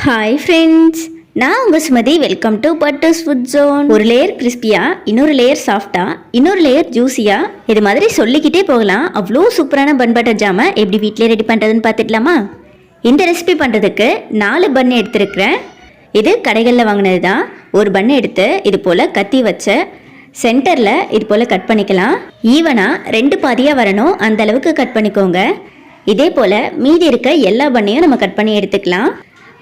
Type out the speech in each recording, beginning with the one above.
Hi friends, நான் உங்கள் Sumathi. Welcome to butters food zone. ஒரு லேயர் கிறிஸ்பியாக, இன்னொரு லேயர் சாஃப்டாக, இன்னொரு லேயர் ஜூஸியாக, இது மாதிரி சொல்லிக்கிட்டே போகலாம். அவ்வளோ சூப்பரான பன் பட்டர் ஜாமை எப்படி வீட்டிலே ரெடி பண்ணுறதுன்னு பார்த்துக்கலாமா? இந்த ரெசிபி பண்ணுறதுக்கு 4 பன் எடுத்துருக்கிறேன். இது கடைகளில் வாங்கினது தான். ஒரு பன் எடுத்து இது போல் கத்தி வச்சு சென்டரில் இது போல் கட் பண்ணிக்கலாம். ஈவனாக 2 பாதியாக வரணும், அந்த அளவுக்கு கட் பண்ணிக்கோங்க. இதே போல் மீதி இருக்க எல்லா பன்னையும் நம்ம கட் பண்ணி எடுத்துக்கலாம்.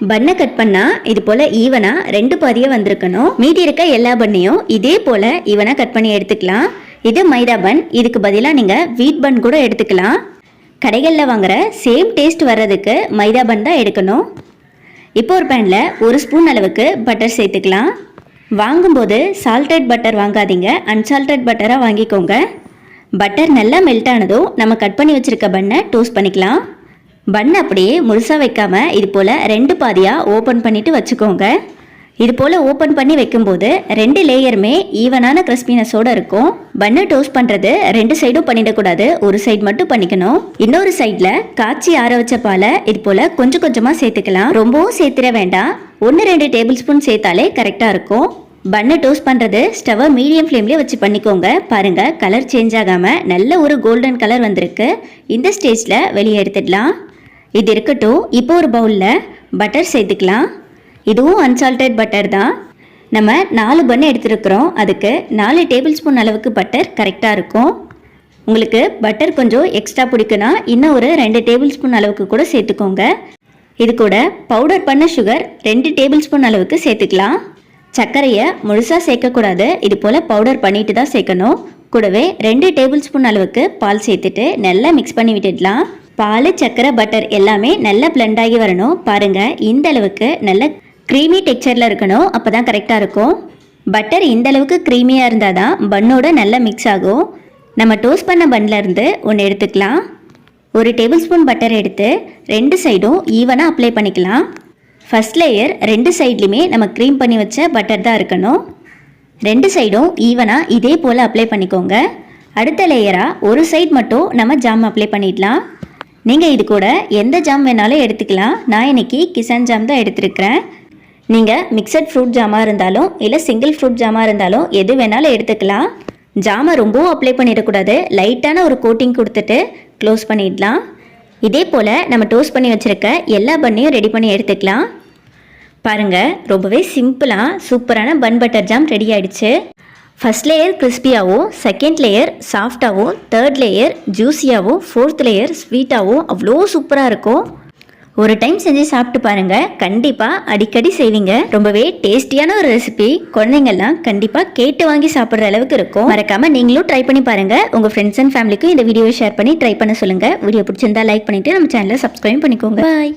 பன்னை கட் பண்ணால் இது போல் ஈவனாக 2 பாதியாக வந்திருக்கணும். மீதி இருக்க எல்லா பன்னையும் இதே போல் ஈவனாக கட் பண்ணி எடுத்துக்கலாம். இது மைதா பன், இதுக்கு பதிலாக நீங்கள் வீட் பன் கூட எடுத்துக்கலாம். கடைகளில் வாங்குகிற சேம் டேஸ்ட் வர்றதுக்கு மைதா பன் தான் எடுக்கணும். இப்போ ஒரு பேனில் 1 ஸ்பூன் அளவுக்கு பட்டர் சேர்த்துக்கலாம். வாங்கும்போது சால்டட் பட்டர் வாங்காதீங்க, அன்சால்டட் பட்டராக வாங்கிக்கோங்க. பட்டர் நல்லா மெல்ட் ஆனதும் நம்ம கட் பண்ணி வச்சுருக்க பன்னை டோஸ்ட் பண்ணிக்கலாம். பன் அப்படியே முழுசாக வைக்காமல் இது போல் 2 பாதியாக ஓப்பன் பண்ணிவிட்டு வச்சுக்கோங்க. இது போல் ஓப்பன் பண்ணி வைக்கும்போது 2 லேயருமே ஈவனான கிறிஸ்பினஸோடு இருக்கும். பன்னு டோஸ்ட் பண்ணுறது 2 சைடும் பண்ணிடக்கூடாது, ஒரு சைடு மட்டும் பண்ணிக்கணும். இன்னொரு சைடில் காய்ச்சி ஆற வச்ச பாலை இது போல் கொஞ்சம் கொஞ்சமாக சேர்த்துக்கலாம். ரொம்பவும் சேர்த்துட வேண்டாம், 1-2 டேபிள் ஸ்பூன் சேர்த்தாலே கரெக்டாக இருக்கும். பன்னை டோஸ்ட் பண்ணுறது ஸ்டவ்வை மீடியம் ஃப்ளேம்லேயே வச்சு பண்ணிக்கோங்க. பாருங்கள், கலர் சேஞ்ச் ஆகாமல் நல்ல ஒரு கோல்டன் கலர் வந்திருக்கு. இந்த ஸ்டேஜில் வெளியே எடுத்துடலாம். இது இருக்கட்டும். இப்போ ஒரு பவுலில் பட்டர் சேர்த்துக்கலாம். இதுவும் அன்சால்டட் பட்டர் தான். நம்ம 4 பன் எடுத்துருக்குறோம், அதுக்கு 4 டேபிள் ஸ்பூன் அளவுக்கு பட்டர் கரெக்டாக இருக்கும். உங்களுக்கு பட்டர் கொஞ்சம் எக்ஸ்ட்ரா பிடிக்குன்னா இன்னும் ஒரு 2 டேபிள் ஸ்பூன் அளவுக்கு கூட சேர்த்துக்கோங்க. இது கூட பவுடர் பண்ண சுகர் 2 டேபிள் ஸ்பூன் அளவுக்கு சேர்த்துக்கலாம். சர்க்கரையை முழுசாக சேர்க்கக்கூடாது, இது போல் பவுடர் பண்ணிட்டு தான் சேர்க்கணும். கூடவே 2 டேபிள் ஸ்பூன் அளவுக்கு பால் சேர்த்துட்டு நல்லா மிக்ஸ் பண்ணி விட்டுடலாம். பால், சர்க்கரை, பட்டர் எல்லாமே நல்லா பிளெண்ட் ஆகி வரணும். பாருங்கள், இந்த அளவுக்கு நல்ல க்ரீமி டெக்ஸ்சரில் இருக்கணும், அப்போ தான் கரெக்டாக இருக்கும். பட்டர் இந்த அளவுக்கு க்ரீமியாக இருந்தால் தான் பன்னோட நல்லா மிக்ஸ் ஆகும். நம்ம டோஸ்ட் பண்ண பன்னிலேருந்து ஒன்று எடுத்துக்கலாம். 1 டேபிள் ஸ்பூன் பட்டர் எடுத்து 2 சைடும் ஈவனாக அப்ளை பண்ணிக்கலாம். ஃபர்ஸ்ட் லேயர் 2 சைட்லையுமே நம்ம க்ரீம் பண்ணி வச்ச பட்டர் தான் இருக்கணும். 2 சைடும் ஈவனாக இதே போல் அப்ளை பண்ணிக்கோங்க. அடுத்த லேயராக ஒரு சைட் மட்டும் நம்ம ஜாம் அப்ளை பண்ணிடலாம். நீங்கள் இது கூட எந்த ஜாம் வேணாலும் எடுத்துக்கலாம். நான் இன்றைக்கி கிசான் ஜாம் தான் எடுத்துருக்கிறேன். நீங்கள் மிக்சட் ஃப்ரூட் ஜாமாக இருந்தாலும் இல்லை சிங்கிள் ஃப்ரூட் ஜாமாக இருந்தாலும் எது வேணாலும் எடுத்துக்கலாம். ஜாமை ரொம்பவும் அப்ளை பண்ணிடக்கூடாது, லைட்டான ஒரு கோட்டிங் கொடுத்துட்டு க்ளோஸ் பண்ணிடலாம். இதே போல் நம்ம டோஸ்ட் பண்ணி வச்சுருக்க எல்லா பன்னையும் ரெடி பண்ணி எடுத்துக்கலாம். பாருங்கள், ரொம்பவே சிம்பிளாக சூப்பரான பன் பட்டர் ஜாம் ரெடி ஆகிடுச்சு. ஃபர்ஸ்ட் லேயர் கிறிஸ்பியாகவும், செகண்ட் லேயர் சாஃப்டாகவும், தேர்ட் லேயர் ஜூஸியாகவும், ஃபோர்த் லேயர் ஸ்வீட்டாகவும் அவ்வளோ சூப்பராக இருக்கும். ஒரு டைம் செஞ்சு சாப்பிட்டு பாருங்கள், கண்டிப்பாக அடிக்கடி செய்வீங்க. ரொம்பவே டேஸ்டியான ஒரு ரெசிபி, குழந்தைங்கள்லாம் கண்டிப்பாக கேட்டு வாங்கி சாப்பிட்ற அளவுக்கு இருக்கும். மறக்காமல் நீங்களும் ட்ரை பண்ணி பாருங்கள். உங்கள் ஃப்ரெண்ட்ஸ் அண்ட் ஃபேமிலிக்கும் இந்த வீடியோவை ஷேர் பண்ணி ட்ரை பண்ண சொல்லுங்கள். வீடியோ பிடிச்சிருந்தா லைக் பண்ணிவிட்டு நம்ம சேனலை சப்ஸ்கிரைப் பண்ணிக்கோங்க. பாய்.